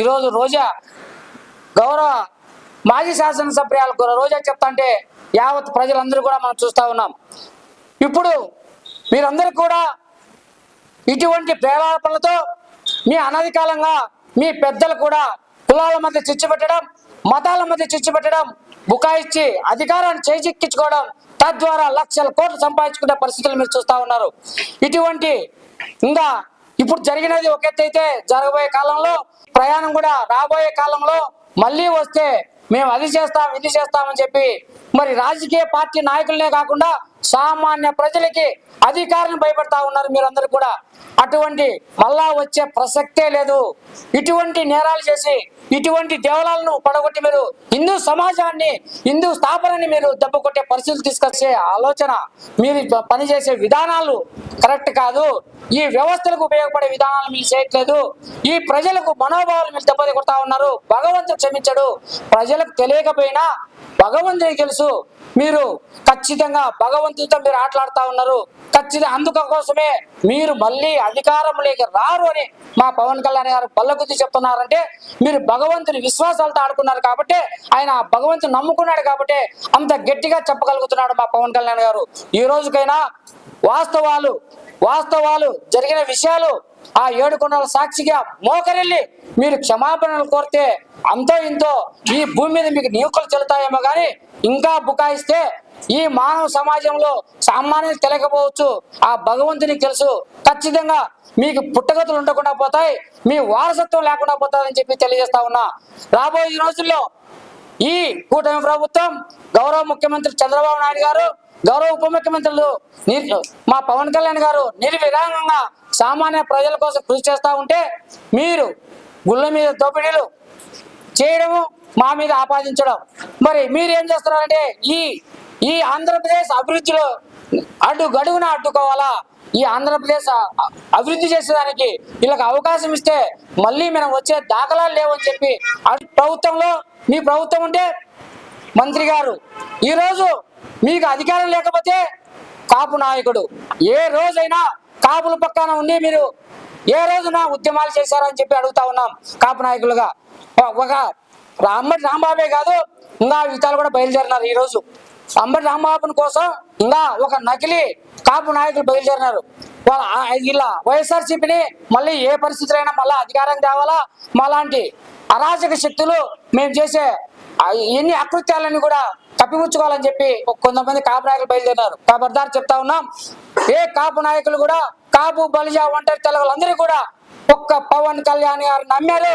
ఈరోజు రోజా గౌరవ మాజీ శాసనసభ్యురాలు రోజా చెప్తాంటే యావత్ ప్రజలందరూ కూడా మనం చూస్తూ ఉన్నాం. ఇప్పుడు మీరందరూ కూడా ఇటువంటి ప్రేరేపణలతో మీ అనధికారంగా మీ పెద్దలు కూడా కులాల మధ్య చిచ్చు పెట్టడం, మతాల మధ్య చిచ్చు పెట్టడం, బుకాయిచ్చి అధికారాన్ని చేజిక్కించుకోవడం, తద్వారా లక్షల కోట్లు సంపాదించుకునే పరిస్థితులు మీరు చూస్తూ ఉన్నారు. ఇటువంటి ఇంకా ఇప్పుడు జరిగినది ఒక ఎత్తు అయితే జరగబోయే కాలంలో ప్రయాణం కూడా రాబోయే కాలంలో మళ్ళీ వస్తే మేము అది చేస్తాం ఇది చేస్తామని చెప్పి మరి రాజకీయ పార్టీ నాయకులనే కాకుండా సామాన్య ప్రజలకి అధికారులను భయపడతా ఉన్నారు మీరందరూ కూడా. అటువంటి మళ్ళా వచ్చే ప్రసక్తే లేదు. ఇటువంటి నేరాలు చేసి ఇటువంటి దేవాలయాలను పడగొట్టి మీరు హిందూ సమాజాన్ని హిందూ స్థాపనని మీరు దెబ్బ కొట్టే పరిస్థితులు తీసుకొచ్చే ఆలోచన, మీరు పనిచేసే విధానాలు కరెక్ట్ కాదు. ఈ వ్యవస్థలకు ఉపయోగపడే విధానాలు మీరు చేయట్లేదు. ఈ ప్రజలకు మనోభావాలు మీరు దెబ్బతి కొడతా ఉన్నారు. భగవంతుడు క్షమించడు. ప్రజలకు తెలియకపోయినా భగవంతుడికి తెలుసు. మీరు ఖచ్చితంగా భగవంతుడితో మీరు ఆటలాడుతూ ఉన్నారు. ఖచ్చితంగా అందుకోసమే మీరు మళ్ళీ అధికారంలోకి రారు అని మా పవన్ కళ్యాణ్ గారు బల్లగుద్ది చెప్తున్నారంటే మీరు భగవంతుని విశ్వాసాలతో ఆడుకున్నారు కాబట్టి, ఆయన భగవంతుని నమ్ముకున్నాడు కాబట్టి అంత గట్టిగా చెప్పగలుగుతున్నాడు మా పవన్ కళ్యాణ్ గారు. ఈ రోజుకైనా వాస్తవాలు జరిగిన విషయాలు ఆ 7 కొండల సాక్షిగా మోకరిల్లి మీరు క్షమాపణలు కోరితే అంతో ఇంతో ఈ భూమి మీద మీకు నియుక్తులు చెల్లుతాయేమో కానీ ఇంకా బుకాయిస్తే ఈ మానవ సమాజంలో సామాన్యులు తెలియకపోవచ్చు, ఆ భగవంతునికి తెలుసు. ఖచ్చితంగా మీకు పుట్టగతులు ఉండకుండా పోతాయి, మీ వారసత్వం లేకుండా పోతాయని చెప్పి తెలియజేస్తా ఉన్నా. రాబోయే రోజుల్లో ఈ కూటమి ప్రభుత్వం గౌరవ ముఖ్యమంత్రి చంద్రబాబు నాయుడు గారు, గౌరవ ఉప ముఖ్యమంత్రులు మా పవన్ కళ్యాణ్ గారు నిర్విరామంగా సామాన్య ప్రజల కోసం కృషి చేస్తూ ఉంటే మీరు గుళ్ళ మీద దోపిడీలు చేయడము, మా మీద ఆపాదించడం, మరి మీరు ఏం చేస్తున్నారంటే ఈ ఆంధ్రప్రదేశ్ అభివృద్ధిలో అడుగడుగున అడ్డుకోవాలా? ఈ ఆంధ్రప్రదేశ్ అభివృద్ధి చేసేదానికి వీళ్ళకి అవకాశం ఇస్తే మళ్ళీ మనం వచ్చే దాఖలాలు లేవని చెప్పి ప్రభుత్వంలో మీ ప్రభుత్వం ఉంటే మంత్రి గారు ఈరోజు మీకు అధికారం లేకపోతే కాపు నాయకుడు ఏ రోజైనా కాపుల పక్కన ఉండి మీరు ఏ రోజున ఉద్యమాలు చేశారని చెప్పి అడుగుతా ఉన్నాం. కాపు నాయకులుగా ఒక అంబటి రాంబాబే కాదు, ఇంకా ఇతరులు కూడా బయలుదేరినారు. ఈ రోజు అంబటి రాంబాబుని కోసం ఇంకా ఒక నకిలీ కాపు నాయకులు బయలుదేరినారు. ఇలా వైఎస్ఆర్సీపీని మళ్ళీ ఏ పరిస్థితులైనా మళ్ళీ అధికారం తేవాలా, మాలాంటి అరాచక శక్తులు మేము చేసే ఎన్ని అకృత్యాలన్నీ కూడా కప్పిపుచ్చుకోవాలని చెప్పి కొంతమంది కాపు నాయకులు బయలుదేరినారు. ఖబర్దార్ చెప్తా ఉన్నాం, ఏ కాపు నాయకులు కూడా కాపు బలిజా ఒంటరి తెలగలందరూ కూడా ఒక్క పవన్ కళ్యాణ్ గారు నమ్మారు.